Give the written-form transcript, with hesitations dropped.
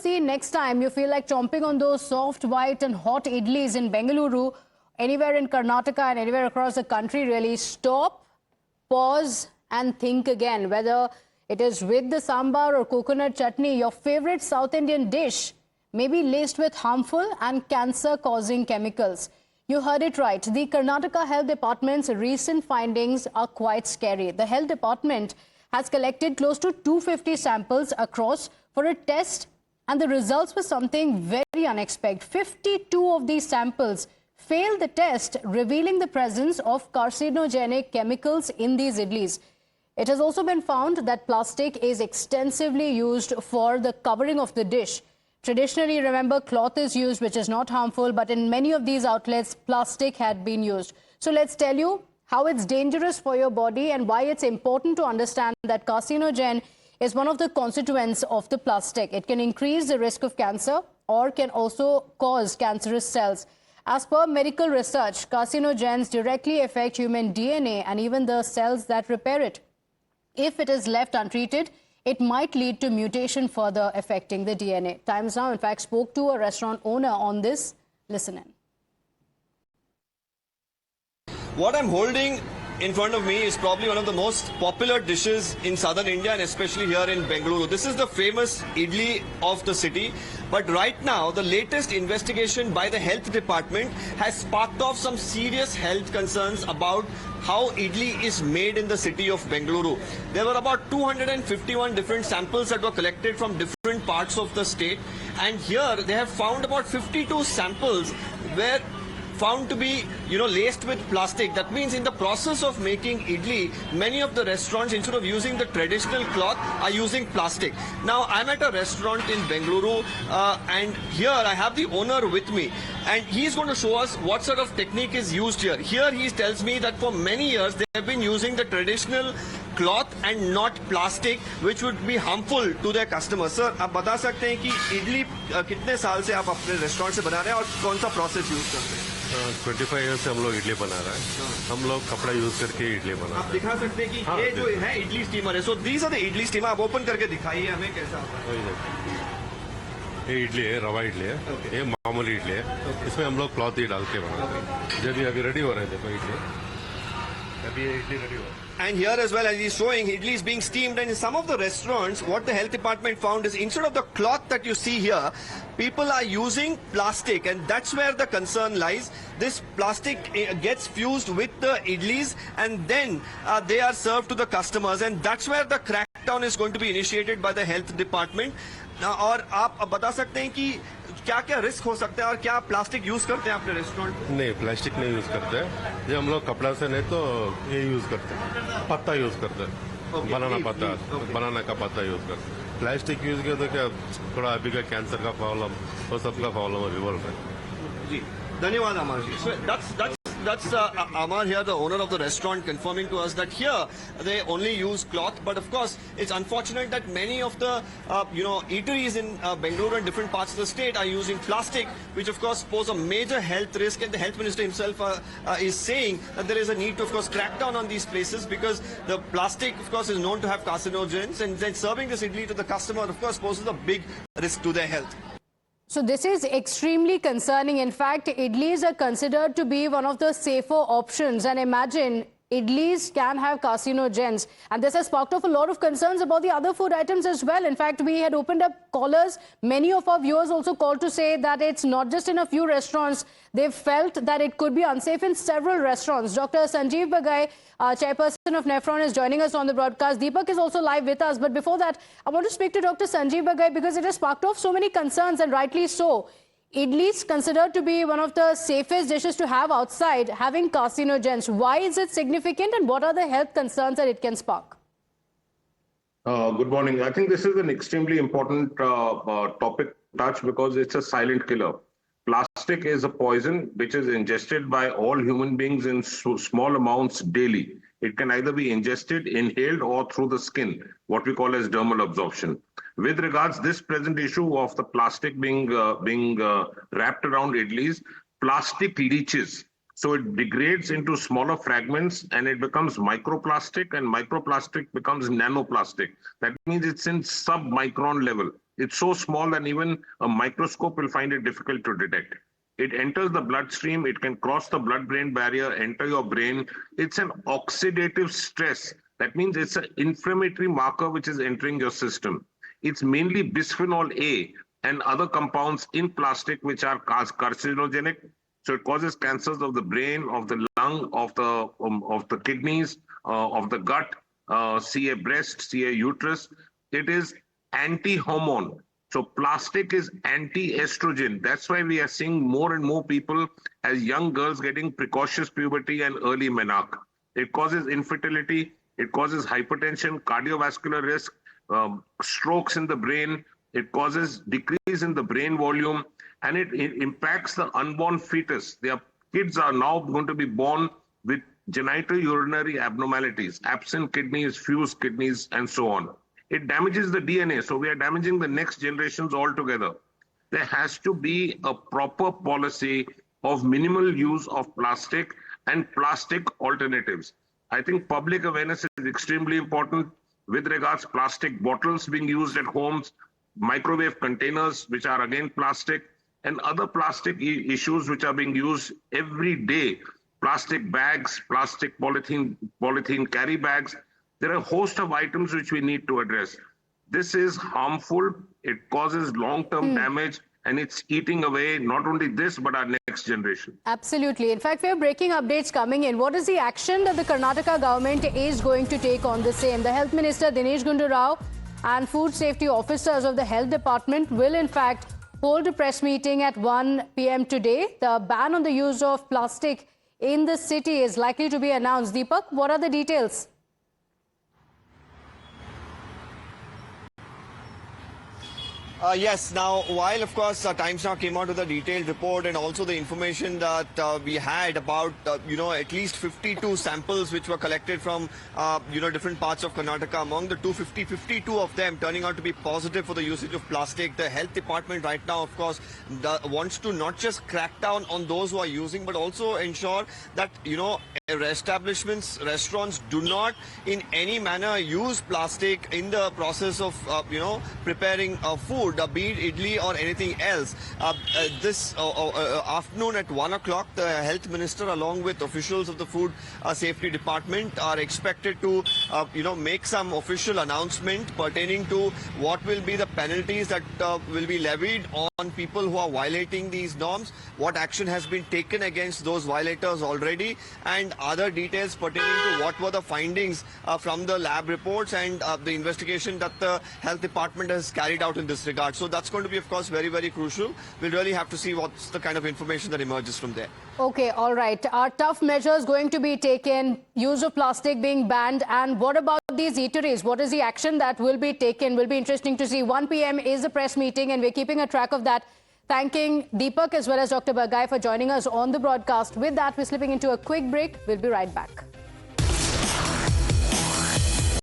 see next time you feel like chomping on those soft, white and hot idlis in Bengaluru, anywhere in Karnataka and anywhere across the country, really stop, pause and think again. Whether it is with the sambar or coconut chutney, your favorite South Indian dish may be laced with harmful and cancer-causing chemicals. You heard it right. The Karnataka Health Department's recent findings are quite scary. The Health Department has collected close to 250 samples across for a test, and the results were something very unexpected. 52 of these samples failed the test, revealing the presence of carcinogenic chemicals in these idlis. It has also been found that plastic is extensively used for the covering of the dish. Traditionally, remember, cloth is used, which is not harmful, but in many of these outlets, plastic had been used. So let's tell you how it's dangerous for your body and why it's important to understand that carcinogen is one of the constituents of the plastic. It can increase the risk of cancer or can also cause cancerous cells. As per medical research, carcinogens directly affect human DNA and even the cells that repair it. If it is left untreated, it might lead to mutation further affecting the DNA. Times Now, in fact, spoke to a restaurant owner on this. Listen in. What I'm holding in front of me is probably one of the most popular dishes in southern India and especially here in Bengaluru. This is the famous idli of the city. But right now, the latest investigation by the health department has sparked off some serious health concerns about how idli is made in the city of Bengaluru. There were about 251 different samples that were collected from different parts of the state. And here they have found about 52 samples where found to be, laced with plastic. That means in the process of making idli, many of the restaurants, instead of using the traditional cloth, are using plastic. Now, I'm at a restaurant in Bengaluru, and here I have the owner with me, and he's going to show us what sort of technique is used here. Here he tells me that for many years they have been using the traditional cloth and not plastic, which would be harmful to their customers. Sir, आप बता सकते हैं कि इडली कितने साल से आप अपने रेस्टोरेंट से बना रहे हैं और कौन सा प्रोसेस यूज करते हैं? 25 ईयर से हम लोग इडली बना रहे हैं. हम लोग कपड़ा यूज करके इडली बना रहे हैं. आप दिखा सकते हैं कि ये जो है इडली स्टीमर है. So these are the idli steamer. आप ओपन करके दिखाइए हमें कैसा होता है. ये इडली है, रवा इडली है. ये मामूली इडली है. इसमें हम लोग क्लॉथ ही डाल के बनाते हैं. जब अभी रेडी हो रहे थे तो इडली अभी ये इडली रेडी हो रहा है. And here as well, as he's showing, idli is being steamed. And in some of the restaurants, what the health department found is instead of the cloth that you see here, people are using plastic. And that's where the concern lies. This plastic gets fused with the idlis and then they are served to the customers. And that's where the crackdown is going to be initiated by the health department. और आप बता सकते हैं कि क्या क्या risk हो सकता है और क्या प्लास्टिक यूज करते हैं अपने रेस्टोरेंट में? नहीं, प्लास्टिक नहीं यूज करते हैं. जब हम लोग कपड़ा से नहीं तो ये यूज करते हैं, पत्ता यूज करते हैं. बनाना का पत्ता यूज करते हैं. प्लास्टिक यूज किया तो क्या थोड़ा अभी का कैंसर का प्रॉब्लम और सबका प्रॉब्लम अभी बोल रहे हैं. जी, धन्यवाद Amar ji. So that's Amar here, the owner of the restaurant, confirming to us that here they only use cloth. But of course, it's unfortunate that many of the eateries in Bengaluru and different parts of the state are using plastic, which of course pose a major health risk. And the health minister himself is saying that there is a need to, of course, crack down on these places because the plastic, of course, is known to have carcinogens, and then serving this idli to the customer, of course, poses a big risk to their health. So this is extremely concerning. In fact, idlis are considered to be one of the safer options. And imagine, idlis can have carcinogens. And this has sparked off a lot of concerns about the other food items as well. In fact, we had opened up callers. Many of our viewers also called to say that it's not just in a few restaurants. They've felt that it could be unsafe in several restaurants. Dr. Sanjeev Bagai, chairperson of Nephron, is joining us on the broadcast. Deepak is also live with us. But before that, I want to speak to Dr. Sanjeev Bagai because it has sparked off so many concerns, and rightly so. Idli is considered to be one of the safest dishes to have outside, having carcinogens. Why is it significant, and what are the health concerns that it can spark? Good morning. I think this is an extremely important topic to touch because it's a silent killer. Plastic is a poison which is ingested by all human beings in small amounts daily. It can either be ingested, inhaled, or through the skin, what we call as dermal absorption. With regards this present issue of the plastic being wrapped around idlis, plastic leaches. So it degrades into smaller fragments and it becomes microplastic, and microplastic becomes nanoplastic. That means it's in sub-micron level. It's so small that even a microscope will find it difficult to detect. It enters the bloodstream, it can cross the blood-brain barrier, enter your brain. It's an oxidative stress. That means it's an inflammatory marker which is entering your system. It's mainly bisphenol A and other compounds in plastic which are carcinogenic. So it causes cancers of the brain, of the lung, of the kidneys, of the gut, CA breast, CA uterus. It is anti-hormone. So plastic is anti-estrogen. That's why we are seeing more and more people as young girls getting precocious puberty and early menarche. It causes infertility. It causes hypertension, cardiovascular risk, strokes in the brain. It causes decrease in the brain volume, and it impacts the unborn fetus. Their kids are now going to be born with genitourinary abnormalities, absent kidneys, fused kidneys, and so on. It damages the DNA, so we are damaging the next generations altogether. There has to be a proper policy of minimal use of plastic and plastic alternatives. I think public awareness is extremely important with regards to plastic bottles being used at homes, microwave containers, which are again plastic, and other plastic issues which are being used every day. Plastic bags, plastic polythene carry bags. There are a host of items which we need to address. This is harmful. It causes long-term damage, and it's eating away not only this, but our next generation. Absolutely. In fact, we have breaking updates coming in. What is the action that the Karnataka government is going to take on the same? The Health Minister, Dinesh Gundu Rao, and food safety officers of the Health Department will, in fact, hold a press meeting at 1 p.m. today. The ban on the use of plastic in the city is likely to be announced. Deepak, what are the details? Yes, now, while of course Times Now came out with a detailed report and also the information that we had about, at least 52 samples which were collected from, different parts of Karnataka. Among the 250, 52 of them turning out to be positive for the usage of plastic. The health department right now, of course, wants to not just crack down on those who are using, but also ensure that, establishments, restaurants do not in any manner use plastic in the process of, preparing food, be it idli or anything else. This afternoon at 1 o'clock, the health minister along with officials of the food safety department are expected to, make some official announcement pertaining to what will be the penalties that will be levied on people who are violating these norms, what action has been taken against those violators already, and other details pertaining to what were the findings from the lab reports and the investigation that the health department has carried out in this regard. So that's going to be, of course, very, very crucial. We'll really have to see what's the kind of information that emerges from there. Okay, all right. Are tough measures going to be taken? Use of plastic being banned? And what about these eateries? What is the action that will be taken? Will be interesting to see. 1 p.m. is the press meeting, and we're keeping a track of that. Thanking Deepak as well as Dr. Bagai for joining us on the broadcast. With that, we're slipping into a quick break. We'll be right back.